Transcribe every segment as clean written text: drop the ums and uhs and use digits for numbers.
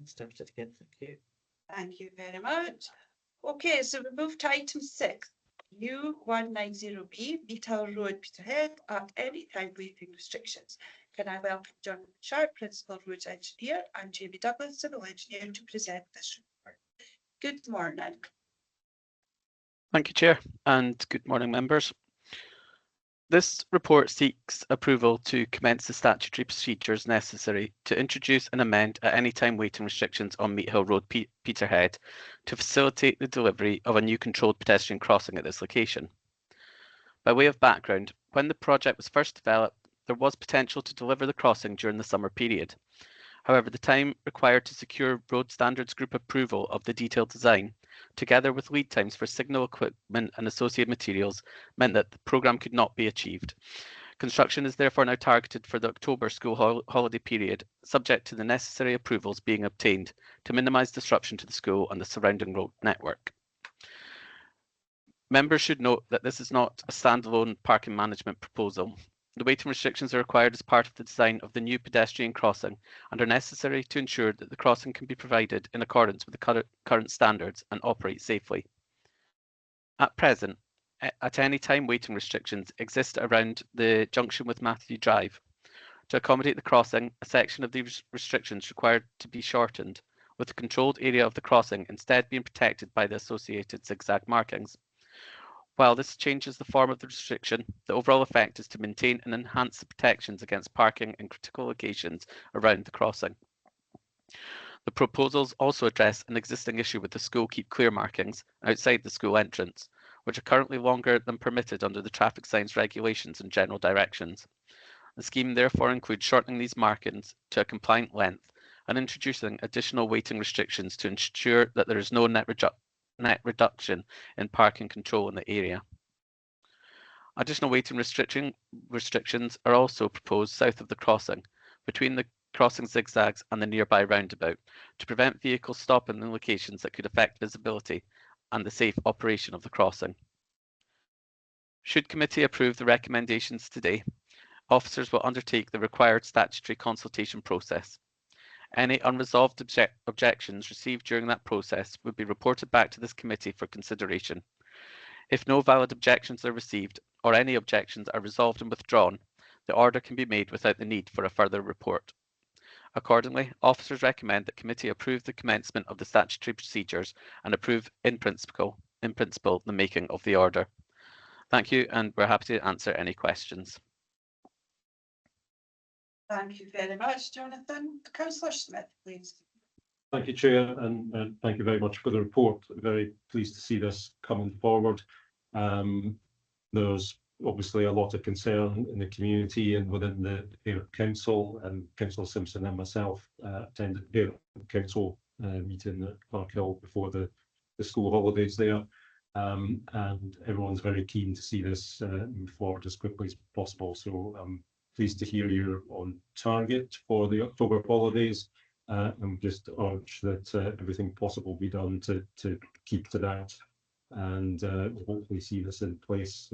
start it again. Thank you. Thank you very much. Okay, so we move to item 6. U190B, Beetle Road, Peterhead, at any time waiving restrictions. Can I welcome John Sharp, Principal Roads Engineer, and Jamie Douglas, Civil Engineer, to present this report. Good morning. Thank you, Chair, and good morning, members. This report seeks approval to commence the statutory procedures necessary to introduce and amend at any time waiting restrictions on Meat Hill Road, Peterhead, to facilitate the delivery of a new controlled pedestrian crossing at this location. By way of background, when the project was first developed, there was potential to deliver the crossing during the summer period. However, the time required to secure Road Standards Group approval of the detailed design, together with lead times for signal equipment and associated materials, meant that the programme could not be achieved. Construction is therefore now targeted for the October school holiday period, subject to the necessary approvals being obtained to minimise disruption to the school and the surrounding road network. Members should note that this is not a standalone parking management proposal. The waiting restrictions are required as part of the design of the new pedestrian crossing and are necessary to ensure that the crossing can be provided in accordance with the current standards and operate safely. At present, at any time waiting restrictions exist around the junction with Matthew Drive. To accommodate the crossing, a section of these restrictions required to be shortened, with the controlled area of the crossing instead being protected by the associated zigzag markings. While this changes the form of the restriction, the overall effect is to maintain and enhance the protections against parking in critical locations around the crossing. The proposals also address an existing issue with the school keep clear markings outside the school entrance, which are currently longer than permitted under the traffic signs regulations and general directions. The scheme therefore includes shortening these markings to a compliant length and introducing additional waiting restrictions to ensure that there is no net reduction in parking control in the area. Additional waiting restrictions are also proposed south of the crossing, between the crossing zigzags and the nearby roundabout, to prevent vehicles stopping in locations that could affect visibility and the safe operation of the crossing. Should committee approve the recommendations today, officers will undertake the required statutory consultation process. Any unresolved objections received during that process would be reported back to this committee for consideration. If no valid objections are received or any objections are resolved and withdrawn, the order can be made without the need for a further report. Accordingly, officers recommend that committee approve the commencement of the statutory procedures and approve in principle the making of the order. Thank you, and we're happy to answer any questions. Thank you very much, Jonathan. Councillor Smith, please. Thank you, Chair, and thank you very much for the report. Very pleased to see this coming forward. There's obviously a lot of concern in the community and within the council, and Councillor Simpson and myself attended the council meeting at Parkhill before the school holidays there. And everyone's very keen to see this move forward as quickly as possible. So I'm pleased to hear you're on target for the October holidays. And just urge that everything possible be done to keep to that, and we'll hopefully see this in place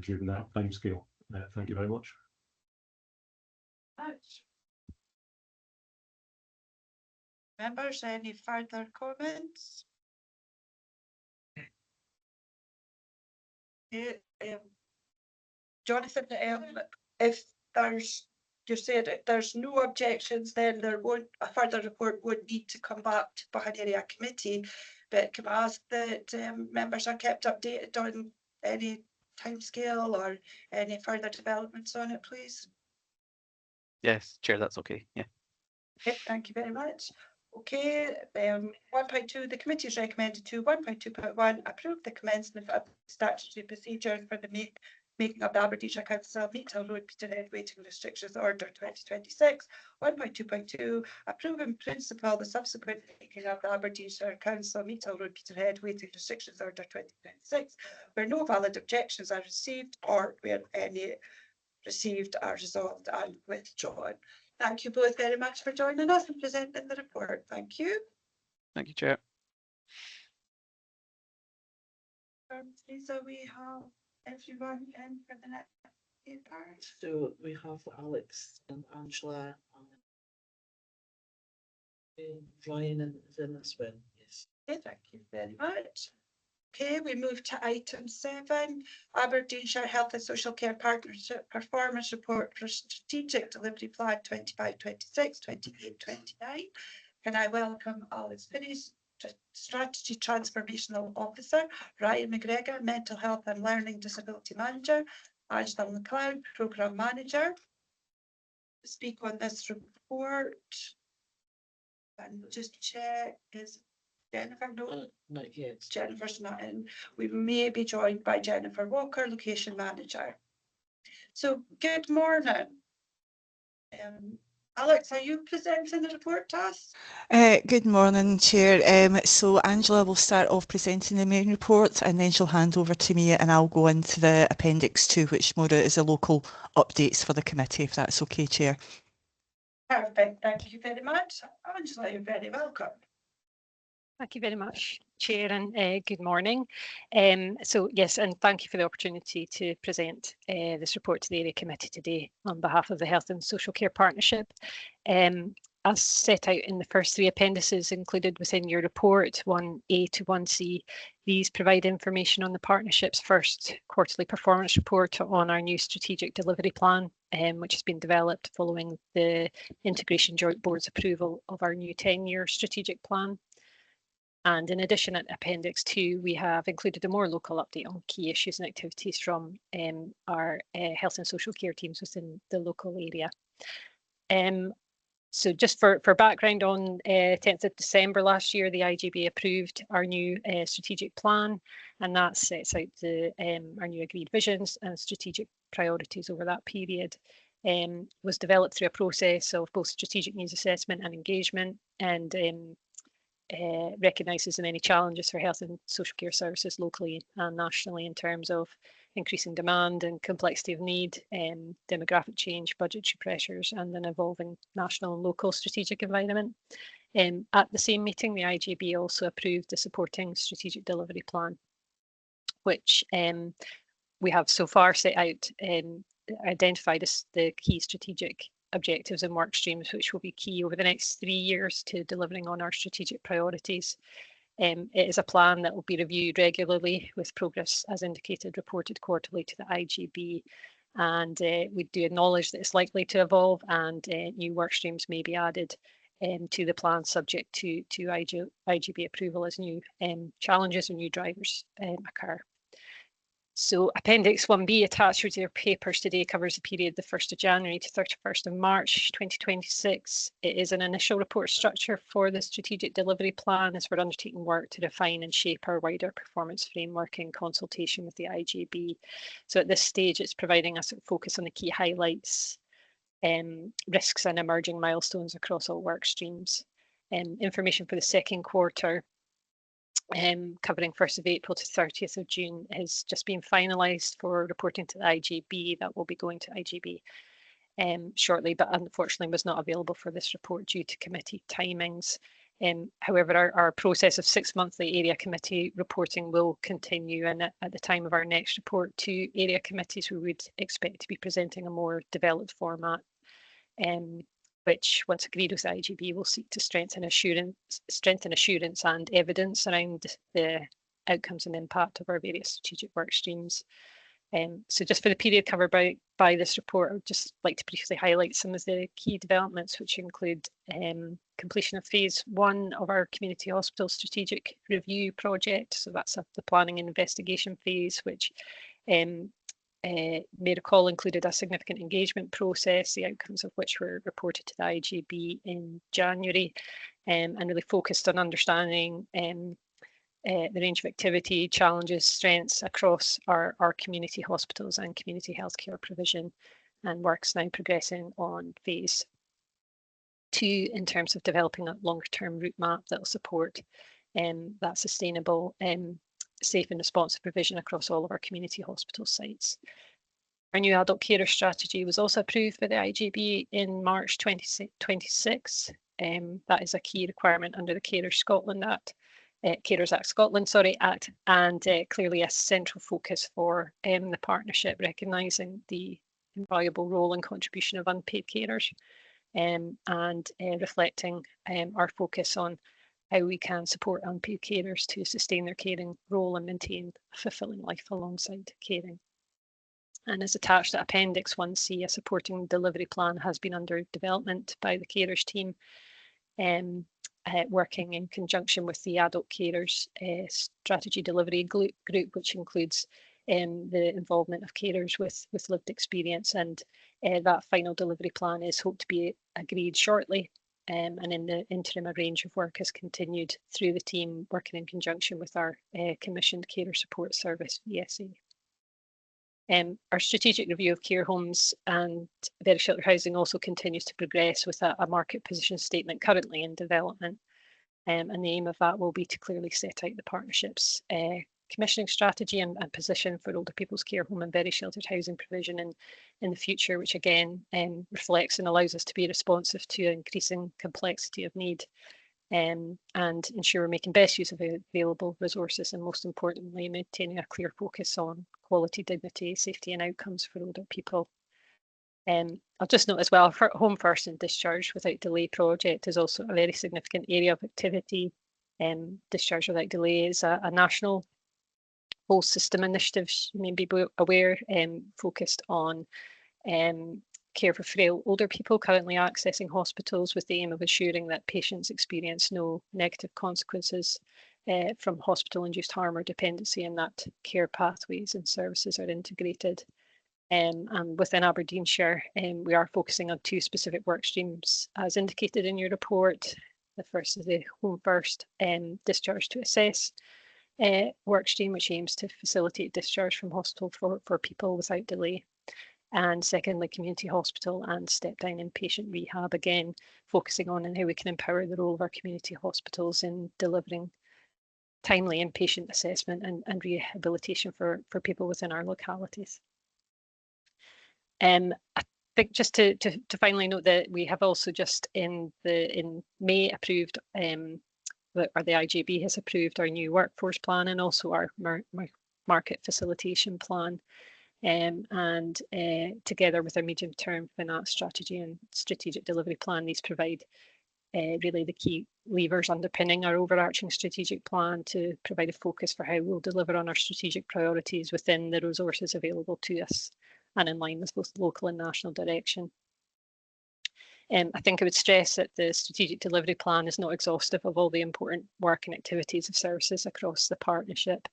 during that timescale. Thank you very much. Members, any further comments? Jonathan, if you said if there's no objections, then a further report would need to come back to Buchan Area Committee. But can I ask that members are kept updated on any timescale or any further developments on it, please? Yes, Chair, that's okay. Yeah. Okay, thank you very much. Okay, 1.2, the committee is recommended to 1.2.1 approve the commencement of statutory procedures for the making of the Aberdeenshire Council Meat Hill Road Peterhead Waiting Restrictions Order 2026. 1.2.2 approve in principle the subsequent making of the Aberdeenshire Council Meat Hill Road Peterhead Waiting Restrictions Order 2026, where no valid objections are received or where any received are resolved and withdrawn. Thank you both very much for joining us and presenting the report. Thank you. Thank you, Chair. Lisa, we have everyone in for the next part. So we have Alex and Angela. Ryan is in as well, yes. Okay, thank you very much. Okay, we move to item 7, Aberdeenshire Health and Social Care Partnership Performance Report for Strategic Delivery Plan 25-26, 28-29. Can I welcome Alice Finney, Strategy Transformational Officer, Ryan McGregor, Mental Health and Learning Disability Manager, Angela McLeod, Programme Manager, to speak on this report. And just check, is Jennifer? No, Not yet. Jennifer's not in. We may be joined by Jennifer Walker, Location Manager. So good morning. Alex, are you presenting the report to us? Good morning, Chair. So Angela will start off presenting the main report and then she'll hand over to me and I'll go into the Appendix 2, which more is the local updates for the committee, if that's okay, Chair. Perfect, thank you very much. Angela, you're very welcome. Thank you very much, Chair, and good morning. So yes, and thank you for the opportunity to present this report to the Area Committee today on behalf of the Health and Social Care Partnership. As set out in the first 3 appendices included within your report, 1A to 1C, these provide information on the partnership's first quarterly performance report on our new strategic delivery plan, which has been developed following the Integration Joint Board's approval of our new 10-year strategic plan. And in addition, at Appendix 2, we have included a more local update on key issues and activities from our health and social care teams within the local area. So just for background, on 10th of December last year, the IGB approved our new strategic plan, and that sets out our new agreed visions and strategic priorities over that period. Was developed through a process of both strategic needs assessment and engagement, and recognises the many challenges for health and social care services locally and nationally in terms of increasing demand and complexity of need, demographic change, budgetary pressures, and an evolving national and local strategic environment. At the same meeting, the IGB also approved the supporting strategic delivery plan, which we have so far set out, identified as the key strategic objectives and work streams, which will be key over the next 3 years to delivering on our strategic priorities. It is a plan that will be reviewed regularly with progress, as indicated, reported quarterly to the IGB. And we do acknowledge that it's likely to evolve and new work streams may be added to the plan subject to IGB approval as new challenges or new drivers occur. So Appendix 1B attached with your papers today covers the period the 1st of January to 31st of March 2026. It is an initial report structure for the strategic delivery plan as we're undertaking work to define and shape our wider performance framework in consultation with the IGB. So at this stage, it's providing us a focus on the key highlights, risks and emerging milestones across all work streams. Information for the second quarter, covering 1st of April to 30th of June, has just been finalised for reporting to the IGB. That will be going to IGB shortly, but unfortunately was not available for this report due to committee timings. However, our process of 6 monthly area committee reporting will continue, and at the time of our next report to area committees, we would expect to be presenting a more developed format, which, once agreed with the IGB, will seek to strengthen assurance and evidence around the outcomes and impact of our various strategic work streams. So just for the period covered by this report, I would just like to briefly highlight some of the key developments, which include completion of phase 1 of our community hospital strategic review project. So that's the planning and investigation phase, which may recall included a significant engagement process, the outcomes of which were reported to the IGB in January, and really focused on understanding the range of activity, challenges, strengths across our community hospitals and community healthcare provision, and work's now progressing on phase 2 in terms of developing a longer term route map that will support that sustainable, safe and responsive provision across all of our community hospital sites. Our new adult carer strategy was also approved by the IGB in March 2026. That is a key requirement under the Carers Act Scotland, and clearly a central focus for the partnership, recognising the invaluable role and contribution of unpaid carers and reflecting our focus on how we can support unpaid carers to sustain their caring role and maintain a fulfilling life alongside caring. And as attached to Appendix 1C, a supporting delivery plan has been under development by the carers team, working in conjunction with the adult carers strategy delivery group, which includes the involvement of carers with lived experience. And that final delivery plan is hoped to be agreed shortly. And in the interim, a range of work has continued through the team working in conjunction with our commissioned carer support service, VSA. Our strategic review of care homes and very shelter housing also continues to progress with a market position statement currently in development. And the aim of that will be to clearly set out the partnerships commissioning strategy and position for older people's care home and very sheltered housing provision in the future, which again reflects and allows us to be responsive to increasing complexity of need and ensure we're making best use of available resources, and most importantly, maintaining a clear focus on quality, dignity, safety and outcomes for older people. I'll just note as well, Home First and Discharge Without Delay project is also a very significant area of activity. Discharge Without Delay is a national whole system initiative, you may be aware, focused on care for frail older people currently accessing hospitals, with the aim of ensuring that patients experience no negative consequences from hospital-induced harm or dependency, and that care pathways and services are integrated. And within Aberdeenshire, we are focusing on two specific work streams as indicated in your report. The first is the Home First Discharge to Assess work stream, which aims to facilitate discharge from hospital for people without delay. And secondly, community hospital and step down inpatient rehab, again focusing on how we can empower the role of our community hospitals in delivering timely inpatient assessment and rehabilitation for people within our localities. I think just to finally note that we have also just in May approved, or the IJB has approved our new workforce plan and also our market facilitation plan. And together with our medium-term finance strategy and strategic delivery plan, these provide really the key levers underpinning our overarching strategic plan to provide a focus for how we'll deliver on our strategic priorities within the resources available to us and in line with both local and national direction. I think I would stress that the strategic delivery plan is not exhaustive of all the important work and activities of services across the partnership.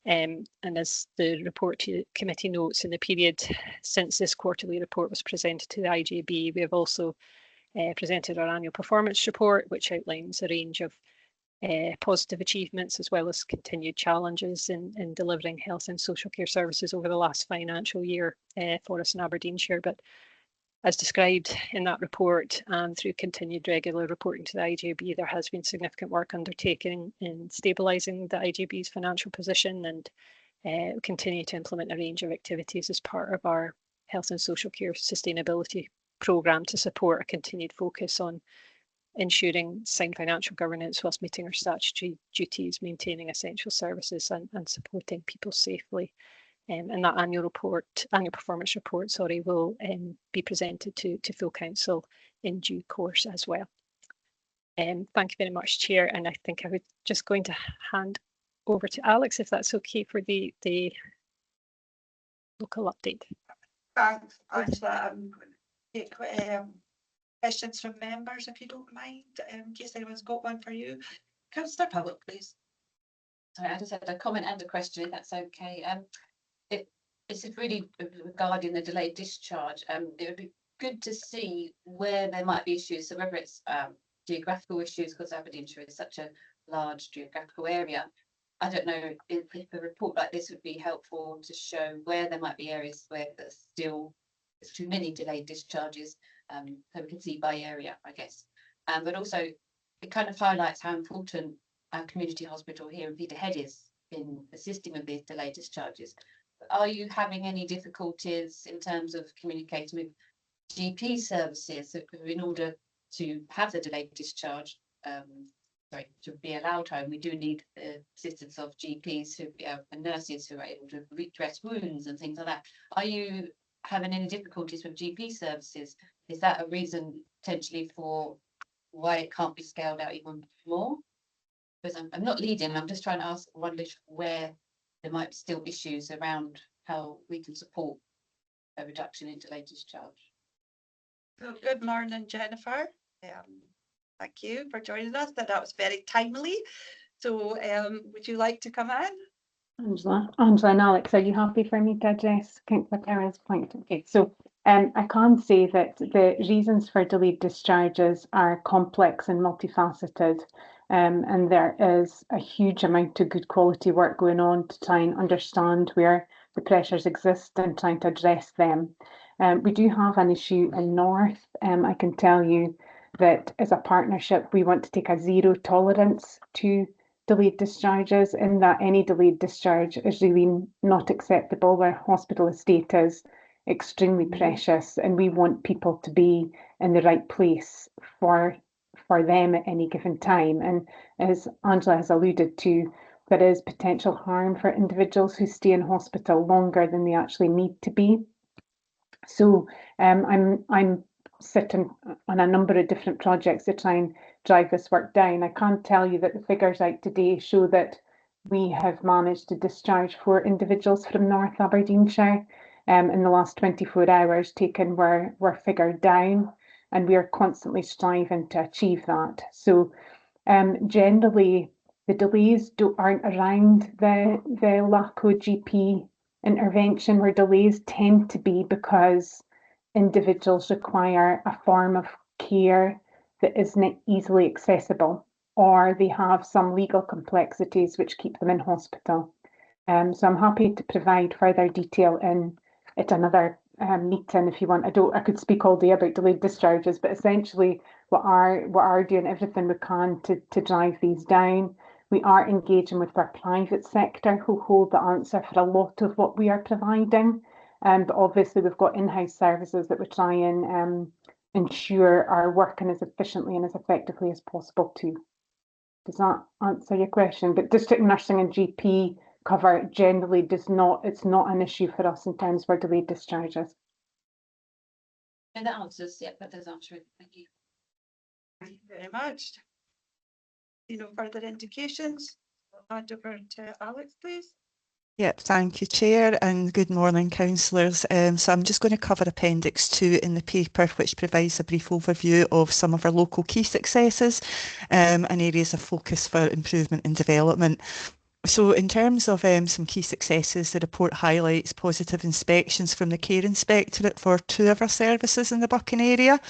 And as the report committee notes, in the period since this quarterly report was presented to the IJB, we have also presented our annual performance report, which outlines a range of positive achievements as well as continued challenges in delivering health and social care services over the last financial year for us in Aberdeenshire. But as described in that report and through continued regular reporting to the IJB, there has been significant work undertaken in stabilising the IJB's financial position, and continue to implement a range of activities as part of our health and social care sustainability programme to support a continued focus on ensuring sound financial governance whilst meeting our statutory duties, maintaining essential services and supporting people safely. And that annual performance report, will be presented to full council in due course as well. Thank you very much, Chair. And I think I was just going to hand over to Alex, if that's okay, for the local update. Thanks, Angela. I'm going to take questions from members, if you don't mind, in case anyone's got one for you. Councillor Powell, please. Sorry, I just had a comment and a question, if that's okay. It's really regarding the delayed discharge. It would be good to see where there might be issues. So whether it's geographical issues, because Aberdeenshire is such a large geographical area. I don't know if a report like this would be helpful to show where there might be areas where there's still too many delayed discharges, so we can see by area, I guess. But also it kind of highlights how important our community hospital here in Peterhead is in assisting with these delayed discharges. Are you having any difficulties in terms of communicating with GP services in order to have the delayed discharge, to be allowed home? We do need the assistance of GPs and nurses who are able to redress wounds and things like that. Are you having any difficulties with GP services? Is that a reason potentially for why it can't be scaled out even more? Because I'm not leading, I'm just trying to wonder where there might be still issues around how we can support a reduction in delayed discharge. So good morning, Jennifer. Thank you for joining us. That was very timely. So would you like to come in? Angela and Alex, are you happy for me to address Councillor Perrin's point? Okay, so I can say that the reasons for delayed discharges are complex and multifaceted, and there is a huge amount of good quality work going on to try and understand where the pressures exist and trying to address them. We do have an issue in North. I can tell you that as a partnership, we want to take a zero tolerance to delayed discharges, in that any delayed discharge is really not acceptable. Our hospital estate is extremely precious, and we want people to be in the right place for them at any given time. And as Angela has alluded to, there is potential harm for individuals who stay in hospital longer than they actually need to be. So I'm sitting on a number of different projects to try and drive this work down. I can't tell you that the figures out today show that we have managed to discharge 4 individuals from North Aberdeenshire in the last 24 hours taken were figured down, and we are constantly striving to achieve that. So generally the delays aren't around the LACO GP intervention, where delays tend to be because individuals require a form of care that isn't easily accessible, or they have some legal complexities which keep them in hospital. So I'm happy to provide further detail at another meeting if you want. I could speak all day about delayed discharges, but essentially we are doing everything we can to drive these down. We are engaging with our private sector, who hold the answer for a lot of what we are providing. But obviously we've got in-house services that we try and ensure are working as efficiently and as effectively as possible too. Does that answer your question? But district nursing and GP cover generally it's not an issue for us in terms of our delayed discharges. And that answers, yeah, that does answer it. Thank you. Thank you very much. No further indications. I'll hand over to Alex, please. Yep, thank you, Chair, and good morning, councillors. So I'm just going to cover Appendix 2 in the paper, which provides a brief overview of some of our local key successes and areas of focus for improvement and development. So in terms of some key successes, the report highlights positive inspections from the Care Inspectorate for 2 of our services in the Buchan area.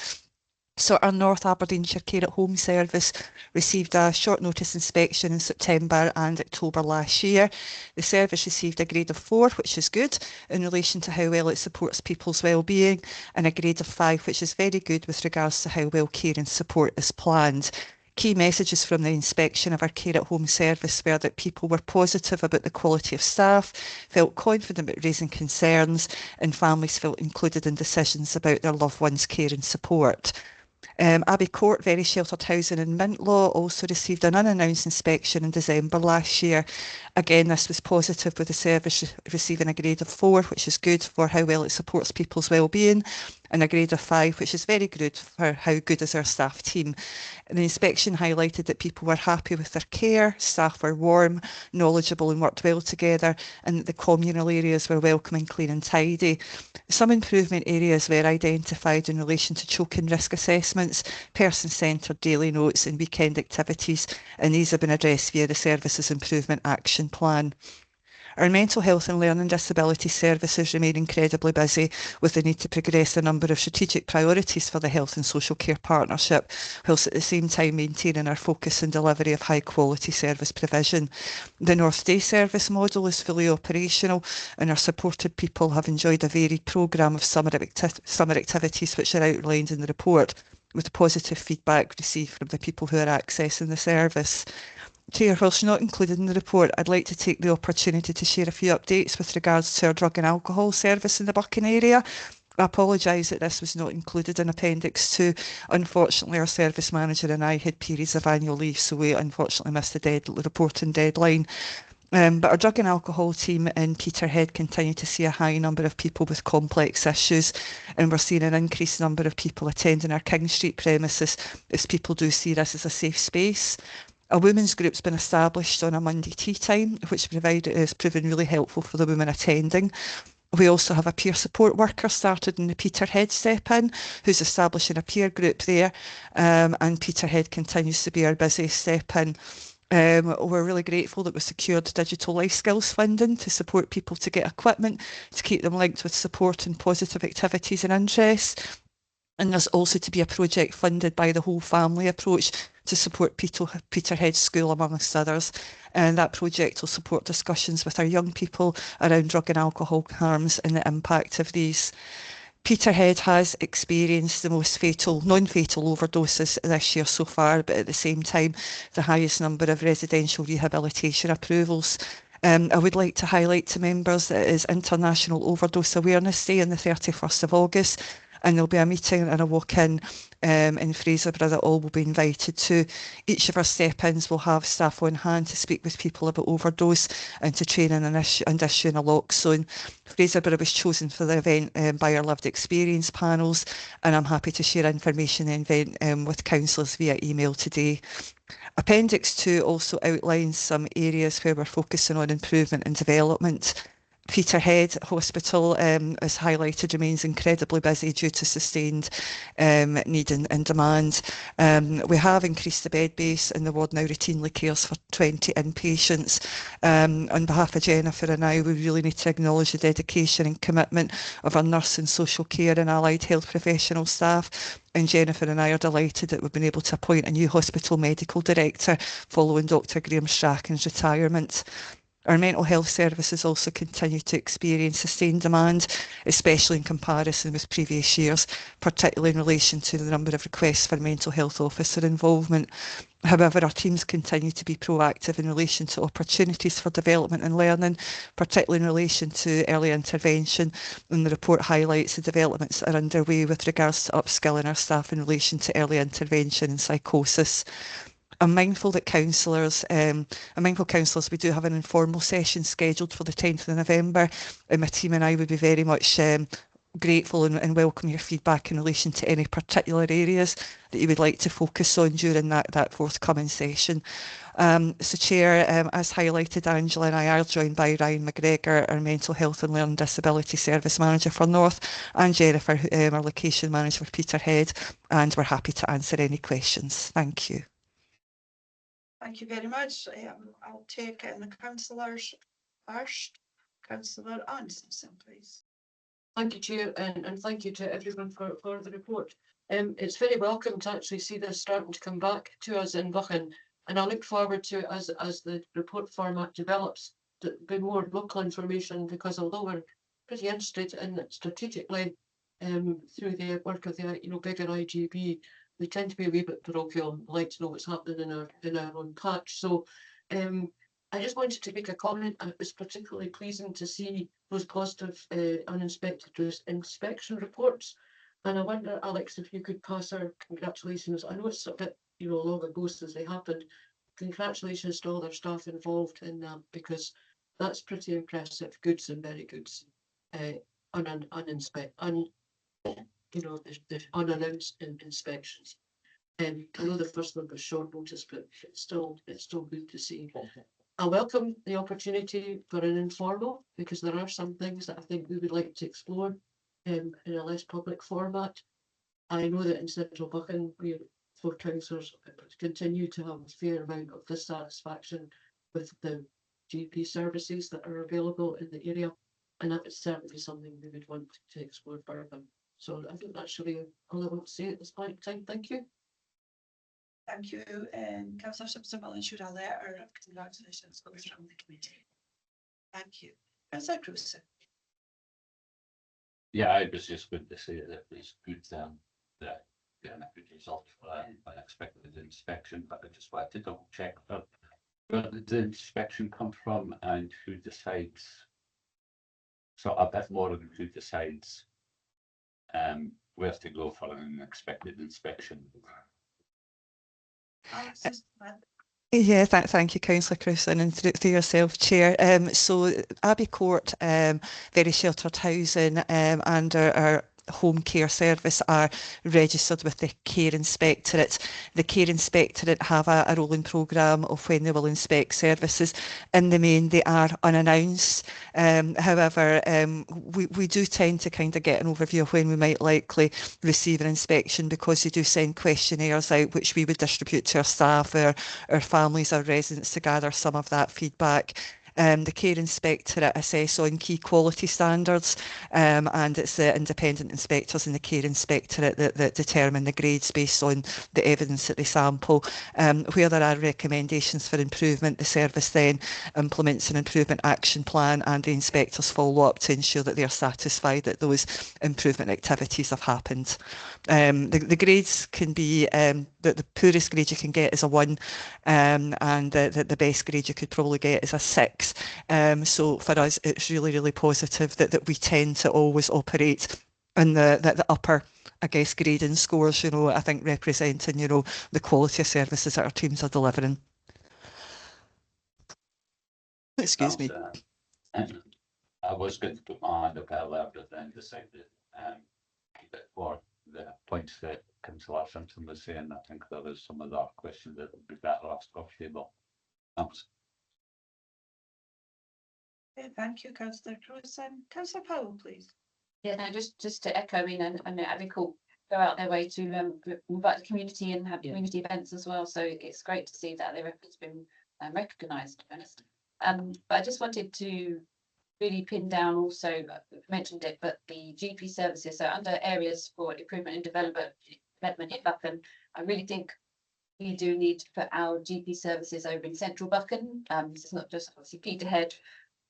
So our North Aberdeenshire Care at Home service received a short notice inspection in September and October last year. The service received a grade of 4, which is good in relation to how well it supports people's well-being, and a grade of 5, which is very good with regards to how well care and support is planned. Key messages from the inspection of our Care at Home service were that people were positive about the quality of staff, felt confident about raising concerns, and families felt included in decisions about their loved ones' care and support. Abbey Court Very Sheltered Housing in Mintlaw also received an unannounced inspection in December last year. Again, this was positive, with the service receiving a grade of 4, which is good for how well it supports people's well-being, and a grade of 5, which is very good for how good is our staff team. And the inspection highlighted that people were happy with their care, staff were warm, knowledgeable and worked well together, and that the communal areas were welcoming, clean and tidy. Some improvement areas were identified in relation to choking risk assessments, person-centred daily notes and weekend activities, and these have been addressed via the Services Improvement Action Plan. Our mental health and learning disability services remain incredibly busy, with the need to progress a number of strategic priorities for the Health and Social Care Partnership, whilst at the same time maintaining our focus on delivery of high quality service provision. The North Day service model is fully operational, and our supported people have enjoyed a varied programme of summer activities which are outlined in the report, with positive feedback received from the people who are accessing the service. Chair, whilst not included in the report, I'd like to take the opportunity to share a few updates with regards to our drug and alcohol service in the Buchan area. I apologise that this was not included in Appendix 2. Unfortunately, our service manager and I had periods of annual leave, so we unfortunately missed the reporting deadline. But our drug and alcohol team in Peterhead continue to see a high number of people with complex issues, and we're seeing an increased number of people attending our King Street premises as people do see this as a safe space. A women's group's been established on a Monday tea time, which has proven really helpful for the women attending. We also have a peer support worker started in the Peterhead step-in, who's establishing a peer group there, and Peterhead continues to be our busiest step-in. We're really grateful that we secured digital life skills funding to support people to get equipment, to keep them linked with support and positive activities and interests. And there's also to be a project funded by the whole family approach to support Peterhead School, amongst others. And that project will support discussions with our young people around drug and alcohol harms and the impact of these. Peterhead has experienced the most non-fatal overdoses this year so far, but at the same time, the highest number of residential rehabilitation approvals. I would like to highlight to members that it is International Overdose Awareness Day on the 31st of August, and there'll be a meeting and a walk-in in Fraserburgh that all will be invited to. Each of our step-ins will have staff on hand to speak with people about overdose and to train and issue a naloxone. Fraserburgh was chosen for the event by our lived experience panels, and I'm happy to share information in the event with councillors via email today. Appendix 2 also outlines some areas where we're focusing on improvement and development. Peterhead Hospital, as highlighted, remains incredibly busy due to sustained need and demand. We have increased the bed base, and the ward now routinely cares for 20 inpatients. On behalf of Jennifer and I, we really need to acknowledge the dedication and commitment of our nurse and social care and allied health professional staff. And Jennifer and I are delighted that we've been able to appoint a new hospital medical director following Dr. Graham Strachan's retirement. Our mental health services also continue to experience sustained demand, especially in comparison with previous years, particularly in relation to the number of requests for mental health officer involvement. However, our teams continue to be proactive in relation to opportunities for development and learning, particularly in relation to early intervention, and the report highlights the developments that are underway with regards to upskilling our staff in relation to early intervention and psychosis. I'm mindful councillors, we do have an informal session scheduled for the 10th of November, and my team and I would be very much grateful and welcome your feedback in relation to any particular areas that you would like to focus on during that forthcoming session. So Chair, as highlighted, Angela and I are joined by Ryan McGregor, our Mental Health and Learning Disability Service Manager for North, and Jennifer, our Location Manager for Peterhead, and we're happy to answer any questions. Thank you. Thank you very much. I'll take the councillors first. Councillor Anderson, please. Thank you, Chair, and thank you to everyone for the report. It's very welcome to actually see this starting to come back to us in Buchan, and I look forward to it as the report format develops, to be more local information, because although we're pretty interested in it strategically through the work of the bigger IGB, we tend to be a wee bit parochial and like to know what's happening in our own patch. So I just wanted to make a comment, and it was particularly pleasing to see those positive uninspected inspection reports. And I wonder, Alex, if you could pass our congratulations. I know it's a bit long ago since they happened. Congratulations to all our staff involved in that, because that's pretty impressive. Goods and very goods, uninspected. The unannounced inspections. I know the first one was short notice, but it's still good to see. I welcome the opportunity for an informal, because there are some things that I think we would like to explore in a less public format. I know that in Central Buchan, we 4 councillors continue to have a fair amount of dissatisfaction with the GP services that are available in the area, and that is certainly something we would want to explore further. So I think that's really all I want to say at this point in time. Thank you. Thank you. And Councillor Simpson will ensure a letter of congratulations goes from the committee. Thank you. Councillor Crewson. Yeah, it was just good to see that it was good that getting a good result for an unexpected inspection, but I just wanted to double check where did the inspection come from and who decides, so a bit more on who decides where to go for an unexpected inspection. Yeah, thank you, Councillor Crewson, and through yourself, Chair. So Abbey Court, very sheltered housing, and our home care service are registered with the Care Inspectorate. The Care Inspectorate have a rolling programme of when they will inspect services. In the main, they are unannounced. However, we do tend to kind of get an overview of when we might likely receive an inspection, because they do send questionnaires out, which we would distribute to our staff, our families, our residents, to gather some of that feedback. The Care Inspectorate assess on key quality standards, and it's the independent inspectors in the Care Inspectorate that determine the grades based on the evidence that they sample. Where there are recommendations for improvement, the service then implements an improvement action plan, and the inspectors follow up to ensure that they are satisfied that those improvement activities have happened. The grades can be, the poorest grade you can get is a 1, and the best grade you could probably get is a 6. So for us, it's really positive that we tend to always operate in the upper, I guess, grading scores, you know, I think representing, you know, the quality of services that our teams are delivering. Excuse me. I was going to put my hand up earlier, but then decided for the points that Councillor Simpson was saying, I think there was some of that questions that would be better asked off table. Thanks. Okay, thank you, Councillor Crewson. Councillor Powell, please. Yeah, no, just to echo in, and Abbey Court go out their way to invite the community and have community events as well. So it's great to see that their efforts been recognised, to be honest. But I just wanted to really pin down also, mentioned it, but the GP services. So under areas for improvement and development in Buchan, I really think we do need to put our GP services over in central Buchan. This is not just obviously Peterhead,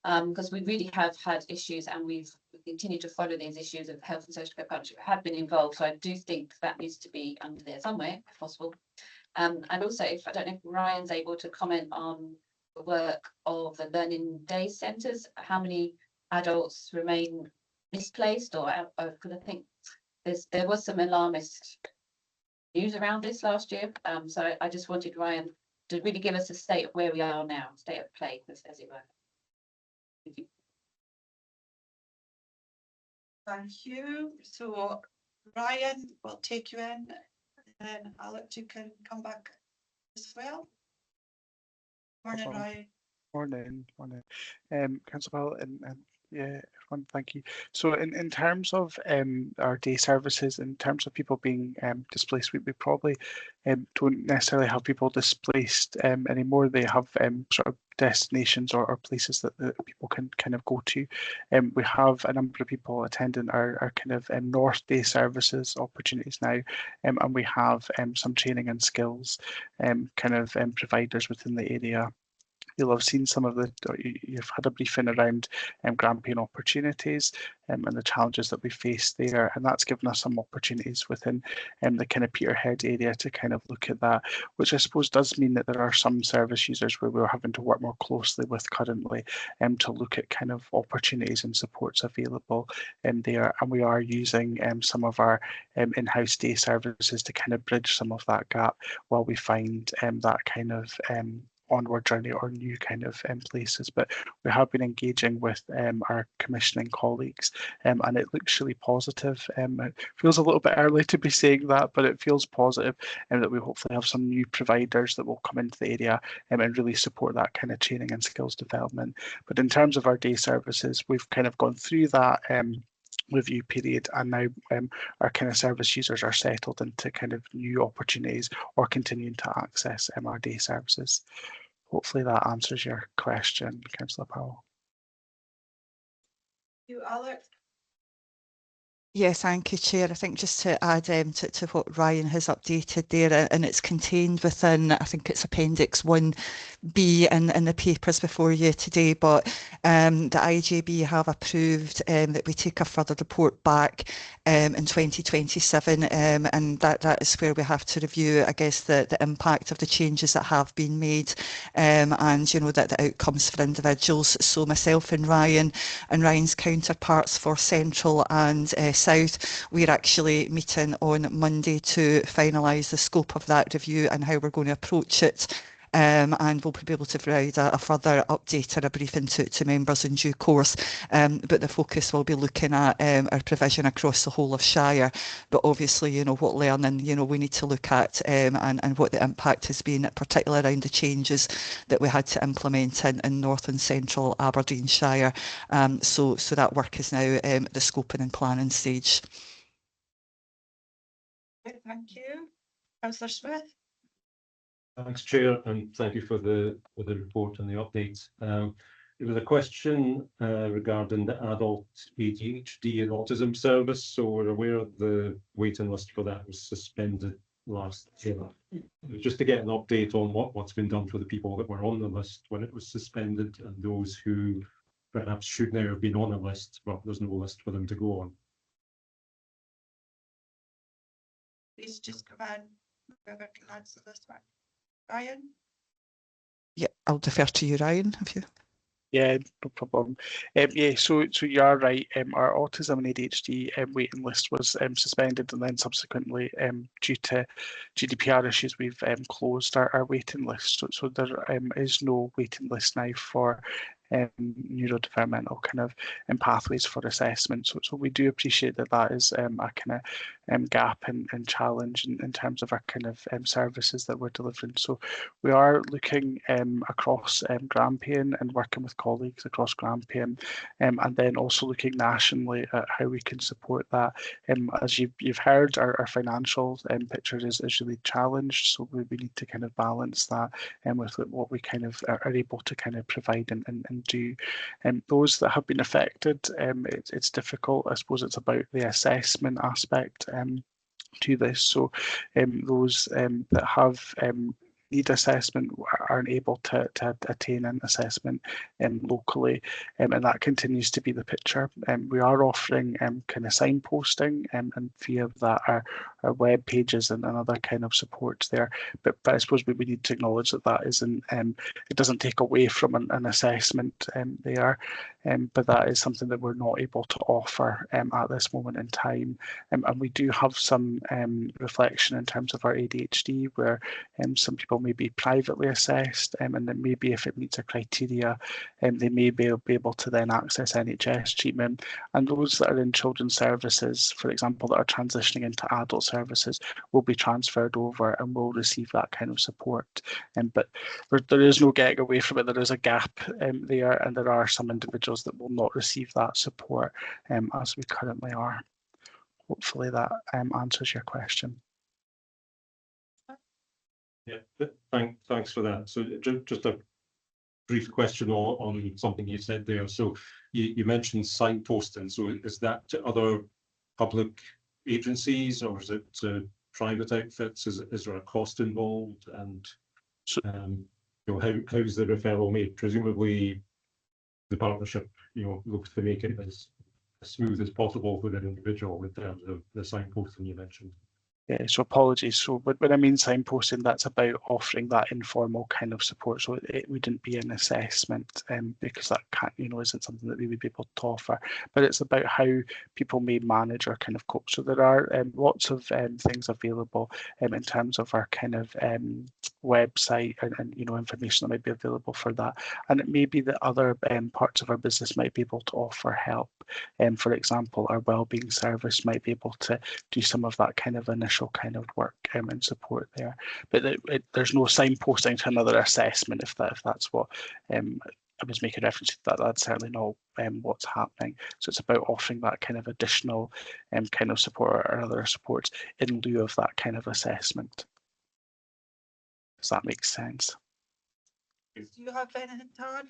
because we really have had issues, and we've continued to follow these issues of health and social care partnership have been involved. So I do think that needs to be under there somewhere, if possible. And also, if I don't know if Ryan's able to comment on the work of the learning day centres, how many adults remain misplaced, or because I think there was some alarmist news around this last year. So I just wanted Ryan to really give us a state of where we are now, state of play, as it were. Thank you. Thank you. So Ryan, we'll take you in, and then Alex, you can come back as well. Morning, Ryan. Morning. Councillor Powell, and yeah, everyone, thank you. So in terms of our day services, in terms of people being displaced, we probably don't necessarily have people displaced anymore. They have sort of destinations or places that people can kind of go to. We have a number of people attending our kind of North Day services opportunities now, and we have some training and skills kind of providers within the area. You'll have seen some of the, you've had a briefing around Grampian opportunities and the challenges that we face there, and that's given us some opportunities within the kind of Peterhead area to kind of look at that, which I suppose does mean that there are some service users where we're having to work more closely with currently to look at kind of opportunities and supports available there, and we are using some of our in-house day services to kind of bridge some of that gap while we find that kind of onward journey or new kind of places. But we have been engaging with our commissioning colleagues, and it looks really positive. It feels a little bit early to be saying that, but it feels positive, and that we hopefully have some new providers that will come into the area and really support that kind of training and skills development. But in terms of our day services, we've kind of gone through that review period, and now our kind of service users are settled into kind of new opportunities or continuing to access our day services. Hopefully that answers your question, Councillor Powell. You, Alex. Yes, thank you, Chair. I think just to add to what Ryan has updated there, and it's contained within, I think it's Appendix 1B in the papers before you today, but the IJB have approved that we take a further report back in 2027, and that is where we have to review, I guess, the impact of the changes that have been made, and, you know, that the outcomes for individuals. So myself and Ryan's counterparts for Central and South, we're actually meeting on Monday to finalise the scope of that review and how we're going to approach it. and we'll be able to provide a further update or a briefing to members in due course. But the focus will be looking at our provision across the whole of Shire. But obviously, you know, what learning, you know, we need to look at and what the impact has been, particularly around the changes that we had to implement in North and Central Aberdeenshire. So that work is now at the scoping and planning stage. Thank you. Councillor Smith. Thanks, Chair, and thank you for the report and the updates. There was a question regarding the adult ADHD and autism service. So we're aware of the waiting list for that was suspended last year. Just to get an update on what's been done for the people that were on the list when it was suspended and those who perhaps should now have been on a list, but there's no list for them to go on. Please just come in. Whoever can answer this one. Ryan? Yeah, I'll defer to you, Ryan, if you. Yeah, no problem. Yeah, so you are right. Our autism and ADHD waiting list was suspended, and then subsequently, due to GDPR issues, we've closed our waiting list. So there is no waiting list now for neurodevelopmental kind of pathways for assessment. So we do appreciate that is a kind of gap and challenge in terms of our kind of services that we're delivering. So we are looking across Grampian and working with colleagues across Grampian, and then also looking nationally at how we can support that. As you've heard, our financial picture is really challenged, so we need to kind of balance that with what we kind of are able to kind of provide and do. Those that have been affected, it's difficult. I suppose it's about the assessment aspect to this. So those that have need assessment aren't able to attain an assessment locally, and that continues to be the picture. We are offering kind of signposting and via that our web pages and other kind of supports there, but I suppose we need to acknowledge that isn't it doesn't take away from an assessment there, but that is something that we're not able to offer at this moment in time. And we do have some reflection in terms of our ADHD, where some people may be privately assessed, and then maybe if it meets a criteria, they may be able to then access NHS treatment. And those that are in children's services, for example, that are transitioning into adult services, will be transferred over and will receive that kind of support. But there is no getting away from it. There is a gap there, and there are some individuals that will not receive that support as we currently are. Hopefully that answers your question. Yeah, thanks for that. So just a brief question on something you said there. So you mentioned signposting. So is that to other public agencies, or is it to private outfits? Is there a cost involved? And you know, how's the referral made? Presumably the partnership, you know, looks to make it as smooth as possible for the individual in terms of the signposting you mentioned. Yeah, so apologies. So when I mean signposting, that's about offering that informal kind of support. So it wouldn't be an assessment, because that can't, you know, isn't something that we would be able to offer. But it's about how people may manage or kind of cope. So there are lots of things available in terms of our kind of website and you know, information that might be available for that. And it may be that other parts of our business might be able to offer help. For example, our wellbeing service might be able to do some of that kind of initial kind of work and support there, but there's no signposting to another assessment, if that's what I was making reference to. That's certainly not what's happening. So it's about offering that kind of additional kind of support or other supports in lieu of that kind of assessment. Does that make sense? Do you have anything to add?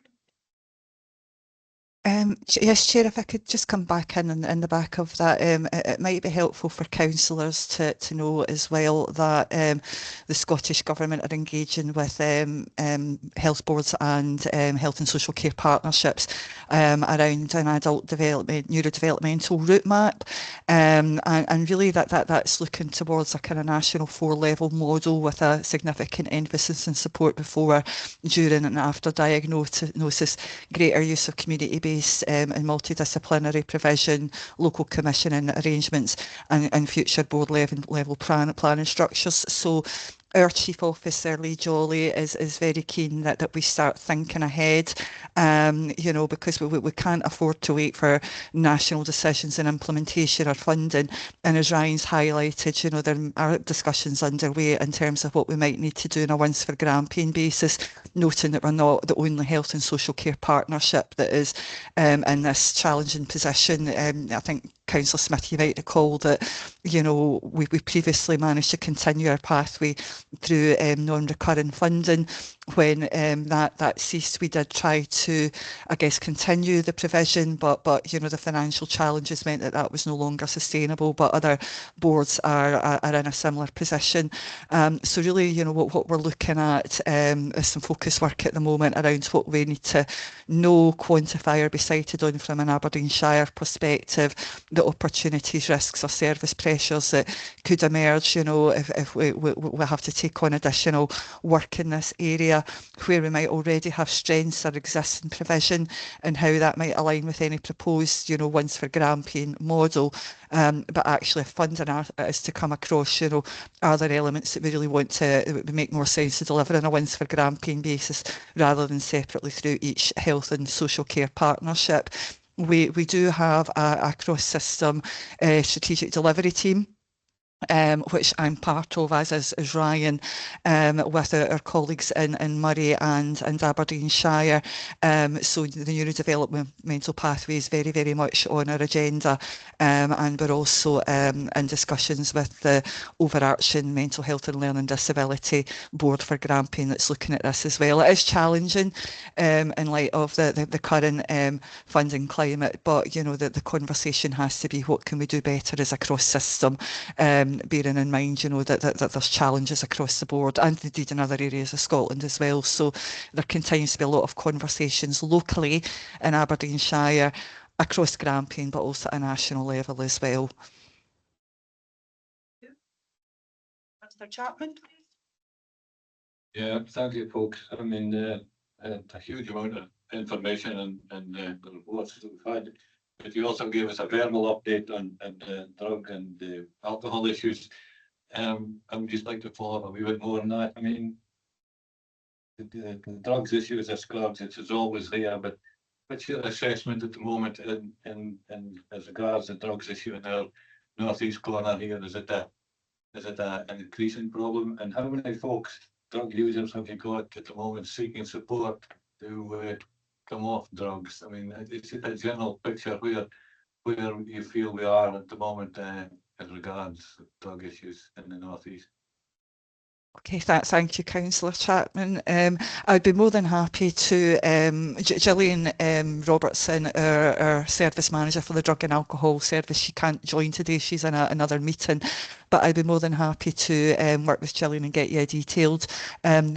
Yes, Chair, if I could just come back in the back of that, it might be helpful for councillors to know as well that the Scottish Government are engaging with health boards and health and social care partnerships around an adult neurodevelopmental route map, and really that's looking towards a kind of national 4-level model with a significant emphasis and support before, during and after diagnosis, greater use of community-based and multidisciplinary provision, local commissioning arrangements and future board level planning structures. So our Chief Officer, Lee Jolly, is very keen that we start thinking ahead, you know, because we can't afford to wait for national decisions and implementation or funding. And as Ryan's highlighted, you know, there are discussions underway in terms of what we might need to do on a once for grampian basis, noting that we're not the only health and social care partnership that is in this challenging position. I think Councillor Smith, you might recall that, you know, we previously managed to continue our pathway through non-recurring funding. When that ceased, we did try to, I guess, continue the provision, but you know, the financial challenges meant that was no longer sustainable. But other boards are in a similar position. So really, you know, what we're looking at is some focus work at the moment around what we need to know, quantify or be cited on from an Aberdeenshire perspective, the opportunities, risks or service pressures that could emerge, you know, if we have to take on additional work in this area, where we might already have strengths or existing provision, and how that might align with any proposed, you know, once for grampian model. But actually, if funding is to come across, you know, are there elements that we really want to, it would make more sense to deliver on a once for grampian basis rather than separately through each health and social care partnership. We do have a cross-system strategic delivery team, which I'm part of, as is Ryan, with our colleagues in Murray and Aberdeenshire. So the neurodevelopmental pathway is very, very much on our agenda, and we're also in discussions with the overarching Mental Health and Learning Disability Board for Grampian that's looking at this as well. It is challenging in light of the current funding climate, but you know, the conversation has to be, what can we do better as a cross-system, bearing in mind, you know, that there's challenges across the board and indeed in other areas of Scotland as well. So there continues to be a lot of conversations locally in Aberdeenshire, across Grampian, but also at a national level as well. Councillor Chapman, please. Yeah, thank you, folks. I mean, a huge amount of information and the reports that we've had. But you also gave us a verbal update on drug and alcohol issues. I would just like to follow up a wee bit more on that. I mean, the drugs issue, as described, it's always there, but what's your assessment at the moment in as regards the drugs issue in our northeast corner here? Is it an increasing problem? And how many folks, drug users, have you got at the moment seeking support to come off drugs? I mean, it's a general picture where you feel we are at the moment as regards drug issues in the northeast. Okay, thank you, Councillor Chapman. I'd be more than happy to, Gillian Robertson, our service manager for the drug and alcohol service, she can't join today, she's in another meeting, but I'd be more than happy to work with Gillian and get you a detailed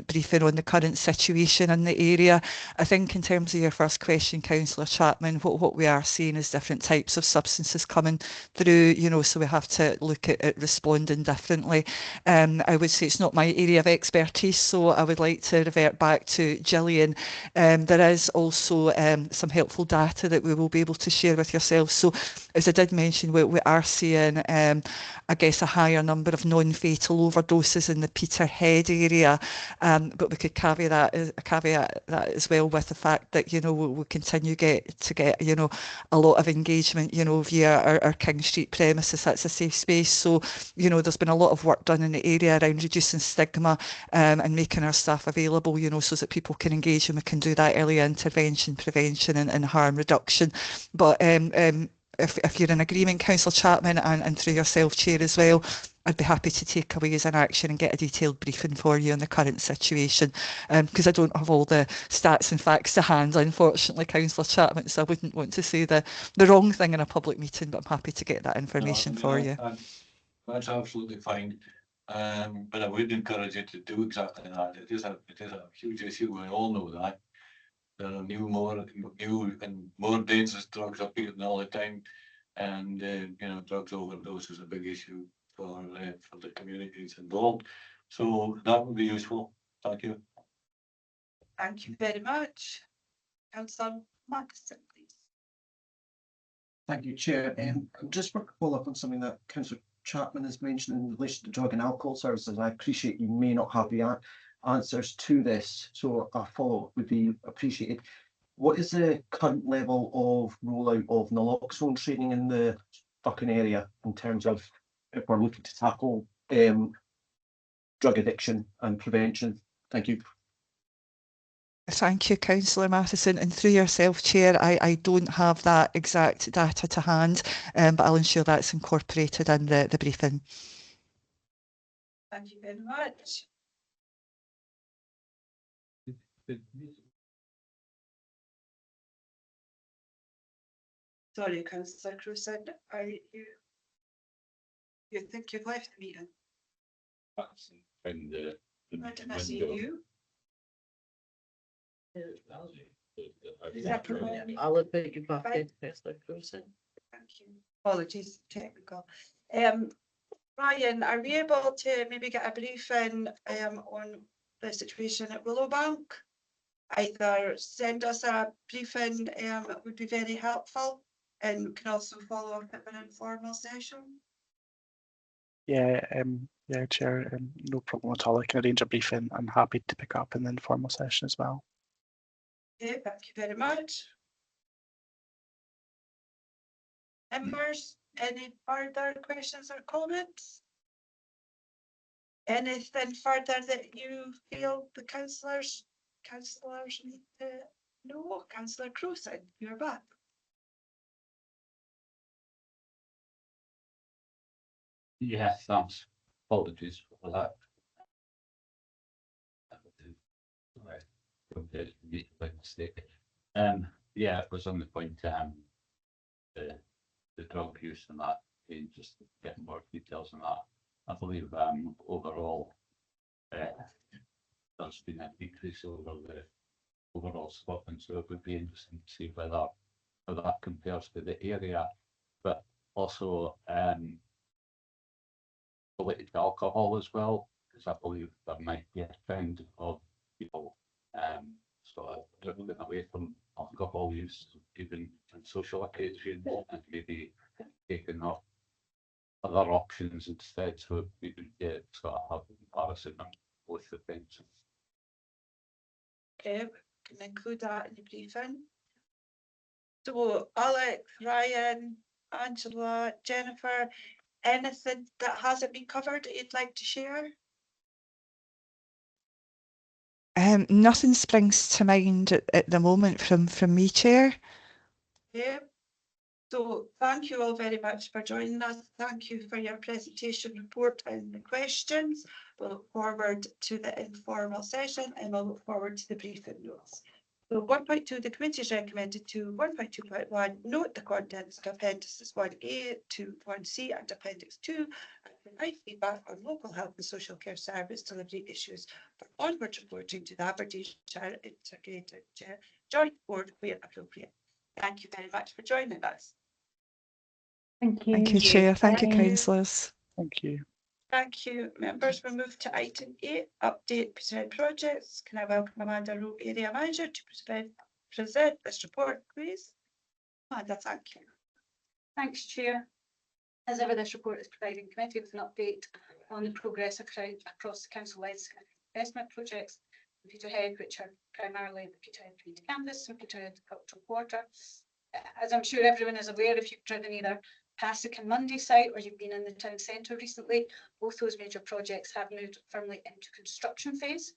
briefing on the current situation in the area. I think in terms of your first question, Councillor Chapman, what we are seeing is different types of substances coming through, you know, so we have to look at responding differently. I would say it's not my area of expertise, so I would like to revert back to Gillian. There is also some helpful data that we will be able to share with yourselves. So as I did mention, we are seeing, I guess, a higher number of non-fatal overdoses in the Peterhead area, but we could caveat that as well with the fact that, you know, we continue to get, you know, a lot of engagement, you know, via our King Street premises. That's a safe space. So, you know, there's been a lot of work done in the area around reducing stigma and making our staff available, you know, so that people can engage and we can do that early intervention, prevention and harm reduction. But if you're in agreement, Councillor Chapman, and through yourself, Chair, as well, I'd be happy to take away as an action and get a detailed briefing for you on the current situation, because I don't have all the stats and facts to hand, unfortunately, Councillor Chapman, so I wouldn't want to say the wrong thing in a public meeting, but I'm happy to get that information for you. That's absolutely fine. But I would encourage you to do exactly that. It is a huge issue. We all know that. There are new and more dangerous drugs appearing all the time, and you know, drugs overdose is a big issue for the communities involved. So that would be useful. Thank you. Thank you very much. Councillor Matheson, please. Thank you, Chair. Just for follow up on something that Councillor Chapman has mentioned in relation to drug and alcohol services. I appreciate you may not have the answers to this, so a follow-up would be appreciated. What is the current level of rollout of naloxone training in the Buchan area in terms of if we're looking to tackle drug addiction and prevention? Thank you. Thank you, Councillor Matheson. And through yourself, Chair, I don't have that exact data to hand, but I'll ensure that's incorporated in the briefing. Thank you very much. Sorry, Councillor Crewson, are you think you've left the meeting? And I didn't see you. I'll invite you back in, Councillor Crewson. Thank you. Apologies, technical. Ryan, are we able to maybe get a briefing on the situation at Willowbank? Either send us a briefing, would be very helpful, and we can also follow up at an informal session. Yeah, yeah, Chair, no problem at all. I can arrange a briefing. I'm happy to pick up in the informal session as well. Okay, thank you very much. Members, any further questions or comments? Anything further that you feel the councillors need to know? Councillor Crewson, you're back. yeah, thanks. Apologies for that. By mistake. Yeah, it was on the point the drug use and that, and just getting more details on that. I believe overall there's been a decrease over the overall Scotland, so it would be interesting to see how that compares to the area, but also related to alcohol as well, because I believe there might be a trend of people sort of moving away from alcohol use, even in social occasions, and maybe taking up other options instead. So we would sort of have comparison on both the things. Okay, we can include that in the briefing. So Alex, Ryan, Angela, Jennifer, anything that hasn't been covered that you'd like to share? Nothing springs to mind at the moment from me, Chair. Okay. So thank you all very much for joining us. Thank you for your presentation report and the questions. We'll look forward to the informal session and we'll look forward to the briefing notes. So 1.2, the committee is recommended to 1.2.1, note the contents of appendices 1A to 1C and appendix 2 and provide feedback on local health and social care service delivery issues for onward reporting to the Aberdeenshire Integrated Joint Board where appropriate. Thank you very much for joining us. Thank you. Thank you, Chair. Thank you, Thank you. councillors. Thank you. Thank you, members. We'll move to item 8, update present projects. Can I welcome Amanda Rowe, Area Manager, to present this report, please? Amanda, thank you. Thanks, Chair. As ever, this report is providing committee with an update on the progress across the council-led investment projects in Peterhead, which are primarily the Peterhead Community Campus and Peterhead Cultural Quarter. As I'm sure everyone is aware, if you've driven either past the Monday site or you've been in the town centre recently, both those major projects have moved firmly into construction phase.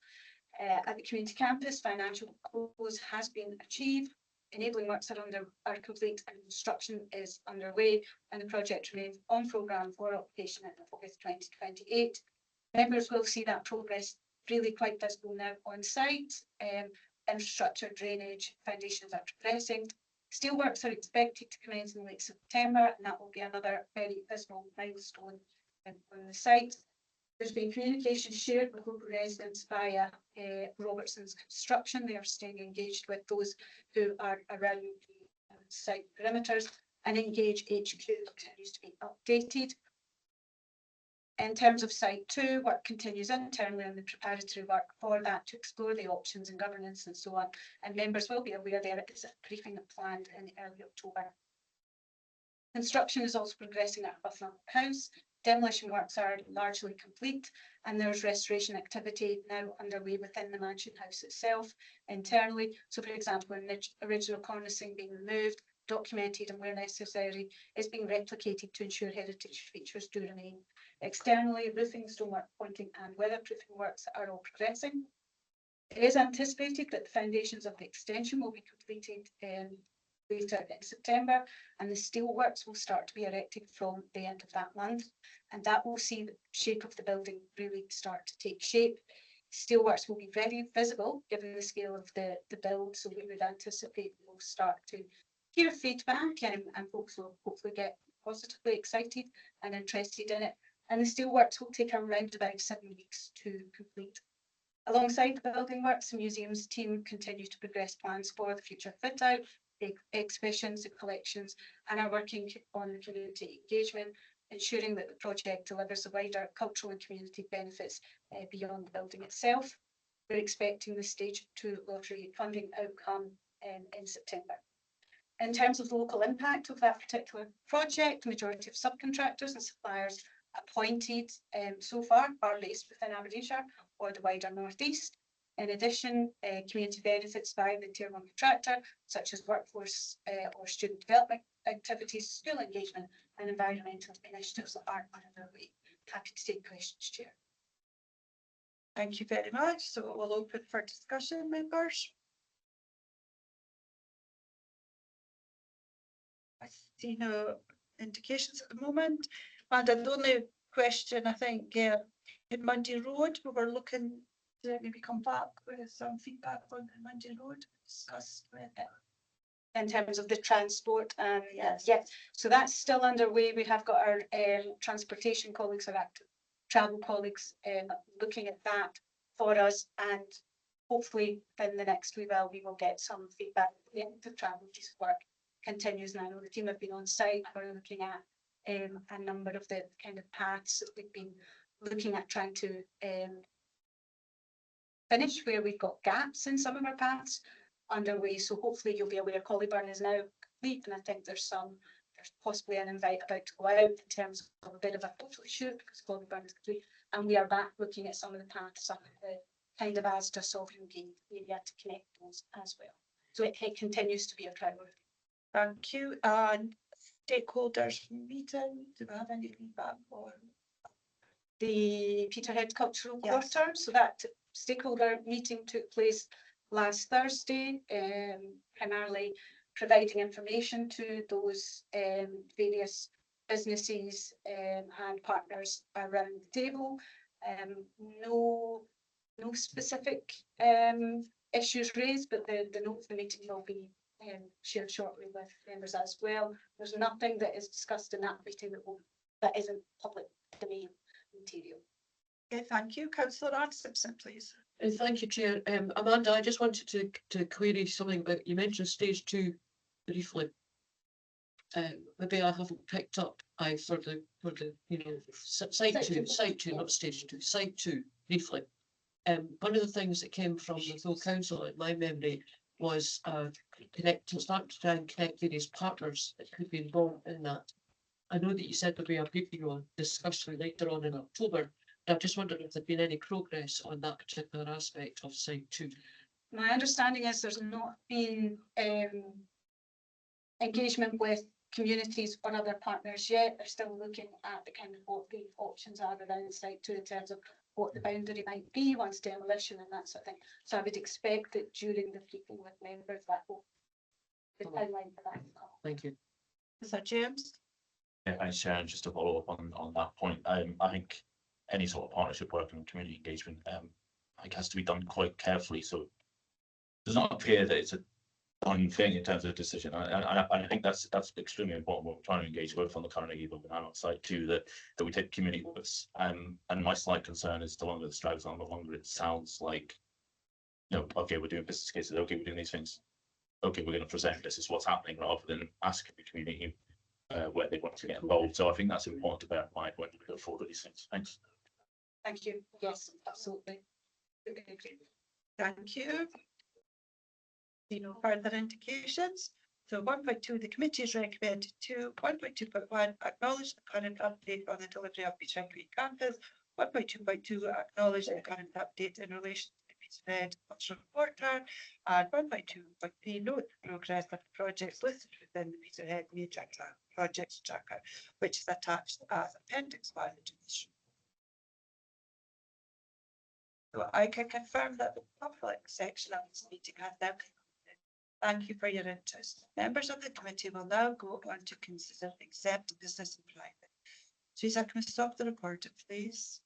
At the community campus, financial close has been achieved, enabling works are complete and construction is underway, and the project remains on programme for occupation in August 2028. Members will see that progress really quite visible now on site. Infrastructure, drainage, foundations are progressing. Steelworks are expected to commence in late September, and that will be another very visible milestone on the site. There's been communication shared with local residents via Robertson's Construction. They are staying engaged with those who are around the site perimeters, and Engage HQ continues to be updated. In terms of Site 2, work continues internally on the preparatory work for that to explore the options and governance and so on, and members will be aware there is a briefing planned in early October. Construction is also progressing at Buchan House. Demolition works are largely complete, and there's restoration activity now underway within the mansion house itself internally. So, for example, when the original cornicing being removed, documented, and where necessary is being replicated to ensure heritage features do remain. Externally, roofing, stonework, pointing and weatherproofing works are all progressing. It is anticipated that the foundations of the extension will be completed later in September, and the steelworks will start to be erected from the end of that month, and that will see the shape of the building really start to take shape. Steelworks will be very visible given the scale of the build, so we would anticipate we'll start to hear feedback, and folks will hopefully get positively excited and interested in it. And the steelworks will take around about 7 weeks to complete. Alongside the building works, the museum's team continue to progress plans for the future fit out, exhibitions and collections, and are working on community engagement, ensuring that the project delivers the wider cultural and community benefits beyond the building itself. We're expecting the stage 2 lottery funding outcome in September. In terms of the local impact of that particular project, the majority of subcontractors and suppliers appointed so far are based within Aberdeenshire or the wider North East. In addition, community benefits via the Tier 1 contractor, such as workforce or student development activities, school engagement and environmental initiatives are underway. Happy to take questions, Chair. Thank you very much. So we'll open for discussion, members. I see no indications at the moment. And the only question, I think, in Mundy Road, we were looking to maybe come back with some feedback on Mundy Road, discuss with it. In terms of the transport, yes, so that's still underway. We have got our transportation colleagues, our active travel colleagues, looking at that for us, and hopefully in the next wee while we will get some feedback. The active travel piece of work continues, and I know the team have been on site. We're looking at a number of the kind of paths that we've been looking at trying to finish where we've got gaps in some of our paths underway. So hopefully you'll be aware Collyburn is now complete, and I think there's possibly an invite about to go out in terms of a bit of a photo shoot because Collyburn is complete, and we are back looking at some of the paths up the kind of Asda Sovereign Gate area to connect those as well. So it continues to be a priority. Thank you. And stakeholders meeting, do we have any feedback on the Peterhead Cultural Quarter? So that stakeholder meeting took place last Thursday, primarily providing information to those various businesses and partners around the table. No specific issues raised, but the note of the meeting will be shared shortly with members as well. There's nothing that is discussed in that meeting that isn't public domain material. Okay, thank you. Councillor Simpson, please. Thank you, Chair. Amanda, I just wanted to query something about, you mentioned stage 2 briefly. Maybe I haven't picked up. For the site two, not stage 2, site 2 briefly. One of the things that came from the full council, in my memory, was start to try and connect various partners that could be involved in that. I know that you said there'll be a briefing on discussion later on in October. I just wondered if there'd been any progress on that particular aspect of site 2. My understanding is there's not been engagement with communities or other partners yet. They're still looking at the kind of what the options are around site 2 in terms of what the boundary might be once demolition and that sort of thing. So I would expect that during the briefing with members that will be timeline for that. Thank you. Is that James? Yeah, thanks, Sharon. Just to follow up on that point, I think any sort of partnership work and community engagement, I think has to be done quite carefully. So it's not clear that it's a done thing in terms of decision. I think that's extremely important. What we're trying to engage both on the current and on side 2, that we take community with us. And my slight concern is the longer this drags on, the longer it sounds like, okay, we're doing business cases. Okay, we're doing these things. Okay, we're going to present this is what's happening, rather than asking the community where they want to get involved. So I think that's important to bear in mind when we go forward with these things. Thanks. Thank you. Yes, absolutely. Thank you. No further indications. So 1.2, the committee is recommended to 1.2.1, acknowledge the current update on the delivery of Buchan campus. 1.2.2, acknowledge the current update in relation to the Peterhead cultural report term. And 1.2.3, note the progress of the projects listed within the Peterhead major projects tracker, which is attached as Appendix 1 to this. So I can confirm that the public section of this meeting has now concluded. Thank you for your interest. Members of the committee will now go on to consider exempt business and private. Teresa, can we stop the recorder, please?